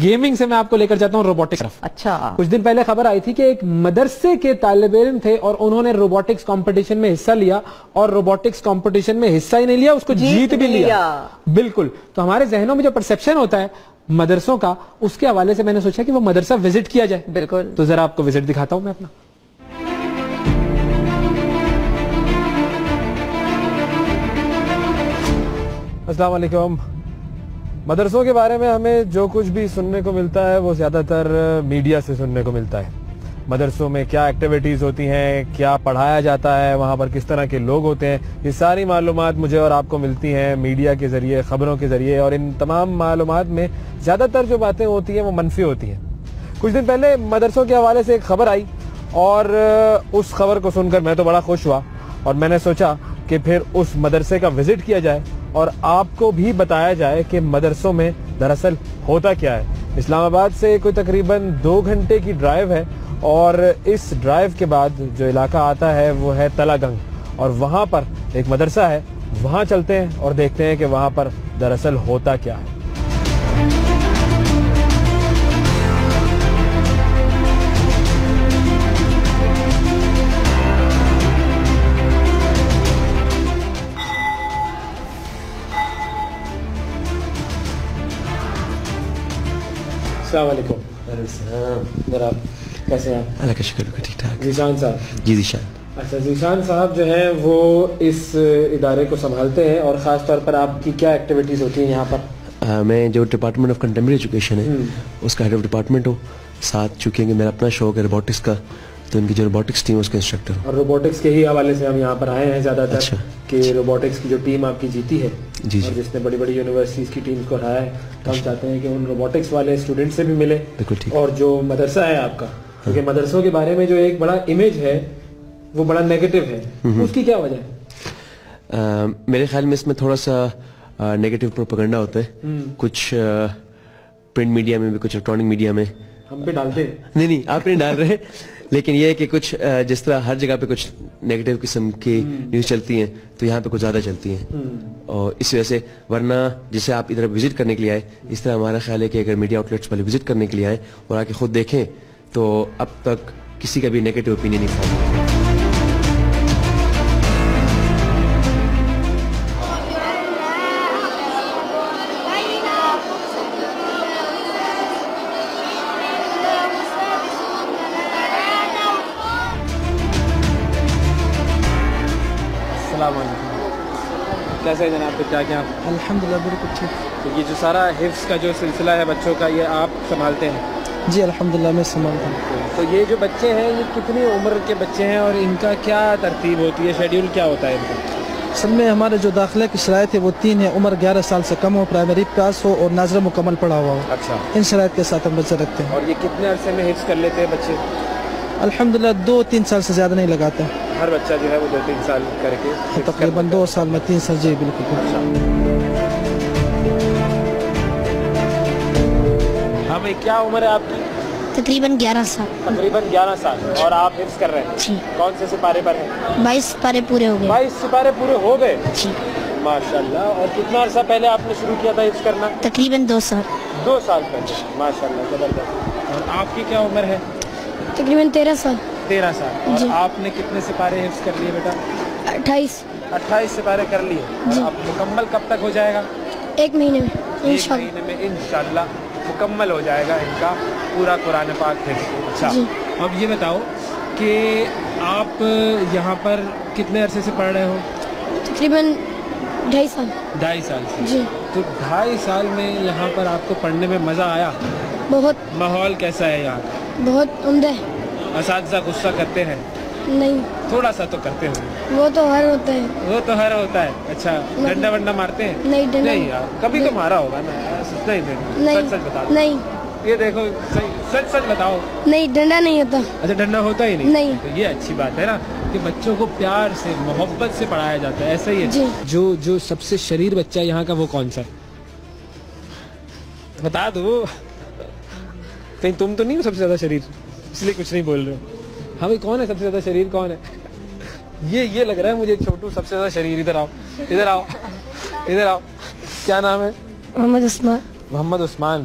Gaming سے میں آپ کو لے کر جاتا ہوں روبوٹکس طرف. اچھا, کچھ دن پہلے خبر آئی تھی کہ ایک مدرسے کے طالب علم تھے اور انہوں نے روبوٹکس کمپٹیشن میں حصہ لیا, اور روبوٹکس کمپٹیشن میں حصہ ہی نہیں لیا, اس کو جیت بھی لیا. بالکل. تو ہمارے ذہنوں میں جو پرسپشن ہوتا ہے مدرسوں کا, اس کے حوالے سے میں نے سوچا کہ وہ مدرسہ وزٹ کیا جائے. بالکل. تو ذرا آپ کو وزٹ دکھاتا ہوں میں اپنا. السلام علیکم. مدرسوں کے بارے میں ہمیں جو کچھ بھی سننے کو ملتا ہے وہ زیادہ تر میڈیا سے سننے کو ملتا ہے. مدرسوں میں کیا ایکٹیویٹیز ہوتی ہیں, کیا پڑھایا جاتا ہے, وہاں پر کس طرح کے لوگ ہوتے ہیں, یہ ساری معلومات مجھے اور آپ کو ملتی ہیں میڈیا کے ذریعے, خبروں کے ذریعے, اور ان تمام معلومات میں زیادہ تر جو باتیں ہوتی ہیں وہ منفی ہوتی ہیں. کچھ دن پہلے مدرسوں کے حوالے سے ایک خبر آئی, اور اس خبر کو سن کر میں تو بڑا خوش ہوا, اور میں نے سوچا کہ پھر اس مدرسے کا وزٹ کیا جائے اور آپ کو بھی بتایا جائے کہ مدرسوں میں دراصل ہوتا کیا ہے. اسلام آباد سے کوئی تقریباً 2 گھنٹے کی ڈرائیو ہے, اور اس ڈرائیو کے بعد جو علاقہ آتا ہے وہ ہے تلا گنگ, اور وہاں پر ایک مدرسہ ہے. وہاں چلتے ہیں اور دیکھتے ہیں کہ وہاں پر دراصل ہوتا کیا ہے. السلام علیکم. جناب کیسے ہیں آپ؟ اللہ کا شکر, ٹھیک ٹھاک. ذیشان صاحب. جی ذیشان. اچھا, ذیشان صاحب جو ہیں وہ اس ادارے کو سنبھالتے ہیں, اور خاص طور پر آپ کی کیا ایکٹیویٹیز ہوتی ہیں یہاں پر؟ میں جو ڈپارٹمنٹ آف کنٹمپریری ایجوکیشن ہے اس کا ہیڈ آف ڈپارٹمنٹ ہوں. ساتھ چونکہ میرا اپنا شوق ہے روبوٹکس کا, تو ان کی جو روبوٹکس ٹیم اس کا انسٹرکٹر ہوں. اور روبوٹکس کے ہی حوالے سے ہم یہاں پر آئے ہیں زیادہ تر, کہ روبوٹکس کی جو ٹیم آپ کی جیتی ہے, اور جس نے بڑی بڑی یونیورسٹیز کی ٹیمز کو ہرایا ہے, تو ہم چاہتے ہیں کہ ان روبوٹکس والے اسٹوڈنٹ سے بھی ملے. اور جو مدرسہ ہے آپ کا, کیونکہ مدرسوں کے بارے میں جو ایک بڑا امیج ہے وہ بڑا نیگیٹو ہے, اس کی کیا وجہ ہے؟ میرے خیال میں اس میں تھوڑا سا نیگیٹو پروپیگنڈا ہوتا ہے. کچھ پرنٹ میڈیا میں بھی, کچھ الیکٹرانک میڈیا میں. ہم پہ ڈالتے ہیں؟ نہیں, آپ نہیں ڈال رہے, لیکن یہ ہے کہ کچھ جس طرح ہر جگہ پہ کچھ نیگیٹو قسم کی نیوز چلتی ہیں, تو یہاں پہ کچھ زیادہ چلتی ہیں, اور اس وجہ سے. ورنہ جسے آپ ادھر وزٹ کرنے کے لیے آئے, اس طرح ہمارا خیال ہے کہ اگر میڈیا آؤٹ لیٹس والے وزٹ کرنے کے لیے آئے اور آ کے خود دیکھیں, تو اب تک کسی کا بھی نیگیٹو اوپینین نہیں تھا. السلام علیکم. کیسے ہیں جناب؟ کیا کیا؟ الحمدللہ بالکل ٹھیک. تو یہ جو سارا حفظ کا جو سلسلہ ہے بچوں کا, یہ آپ سنبھالتے ہیں؟ جی الحمدللہ میں سنبھالتا ہوں. تو یہ جو بچے ہیں یہ کتنی عمر کے بچے ہیں, اور ان کا کیا ترتیب ہوتی ہے, شیڈیول کیا ہوتا ہے ان کا؟ اصل میں ہمارے جو داخلے کی شرائط ہے وہ 3 ہے. عمر 11 سال سے کم ہو, پرائمری پاس ہو, اور ناظرہ مکمل پڑھا ہوا ہو. اچھا. ان شرائط کے ساتھ ہم بچے رکھتے ہیں. اور یہ کتنے عرصے میں حفظ کر لیتے ہیں بچے؟ الحمدللہ 2-3 سال سے زیادہ نہیں لگاتے. ہر بچہ جو ہے وہ 2-3 سال کر کے تقریباً 2 سال میں 3 سال. جی بالکل. ہاں بھائی, کیا عمر ہے آپ کی؟ تقریباً 11 سال. تقریباً 11 سال. اور آپ حفظ کر رہے ہیں؟ جی. کون سے سپارے پر ہیں؟ 22 سپارے پورے ہو گئے. 22 سپارے پورے ہو گئے؟ جی ماشاءاللہ. اور کتنا عرصہ پہلے آپ نے شروع کیا تھا حفظ کرنا؟ تقریباً 2 سال. 2 سال پہلے. ماشاءاللہ, زبردست. اور آپ کی کیا عمر ہے؟ تقریباً 13 سال. 13 سال. اور جی. آپ نے کتنے سپارے حفظ کر لیے بیٹا؟ 28 سپارے کر لیے. جی. اور اب مکمل کب تک ہو جائے گا؟ 1 مہینے میں 1 مہینے میں انشاءاللہ مکمل ہو جائے گا ان کا پورا قرآن پاک حفظ. اچھا. جی. اب یہ بتاؤ کہ آپ یہاں پر کتنے عرصے سے پڑھ رہے ہو؟ تقریباً 2.5 سال. 2.5 سال سے. جی. تو 2.5 سال میں یہاں پر آپ کو پڑھنے میں مزہ آیا؟ بہت. ماحول کیسا ہے یہاں کا؟ بہت عمدہ ہے. اساتذہ غصہ کرتے ہیں؟ نہیں. تھوڑا سا تو کرتے ہیں. وہ تو ہر ہوتا ہے. وہ تو ہر ہوتا ہے. اچھا. ڈنڈا ونڈا مارتے ہیں؟ نہیں. ڈنڈا نہیں یار, کبھی تو مارا ہوگا نا. نہیں. سچ بتا دو. نہیں. یہ دیکھو, سچ بتاؤ. نہیں, ڈنڈا نہیں ہوتا. اچھا, ڈنڈا ہوتا ہی نہیں؟ نہیں. تو یہ اچھی بات ہے نا کہ بچوں کو پیار سے محبت سے پڑھایا جاتا ہے. ایسا ہی ہے. جی. جو سب سے شریر بچہ یہاں کا وہ کون سا ہے؟ بتا دو. کہیں تم تو نہیں ہو سب سے زیادہ شریر, اس لیے کچھ نہیں بول رہے ہو. ہاں بھائی, کون ہے سب سے زیادہ شریر؟ کون ہے؟ یہ لگ رہا ہے مجھے چھوٹو سب سے زیادہ شریر. ادھر آؤ, ادھر آؤ, ادھر آؤ. کیا نام ہے؟ Muhammad Usman. Muhammad Usman.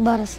12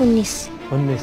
19 19।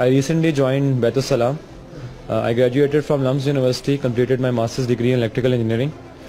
I recently joined Baitul Salam. I graduated from Lums University, completed my master's degree in electrical engineering.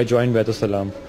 I joined Baitul Salam.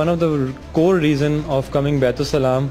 one of the core reason of coming Baitul Salam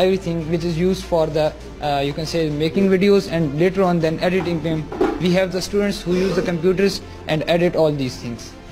everything which is used for the you can say making videos and later on then editing them. We have the students who use the computers and edit all these things.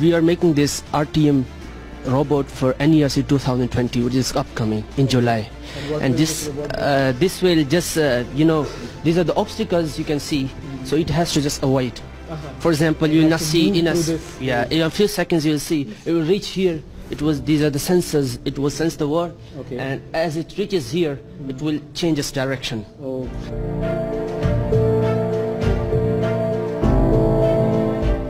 We are making this RTM robot for NERC 2020, which is upcoming in July. And this will just these are the obstacles you can see, so it has to just avoid. For example, you will not see in a few seconds you will see it will reach here. These are the sensors. It will sense the word, and as it reaches here, it will change its direction.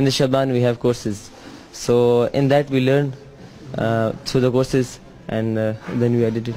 In the Shaban we have courses, so in that we learn through the courses and then we edit it.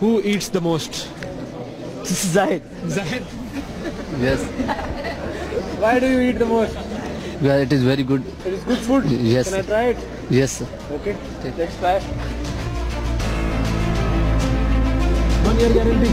Who eats the most? Zahid. Zahid? Yes. Why do you eat the most? Well, it is very good. It is good food? Yes. Can I try it? Yes. Okay, let's try. 1 year guarantee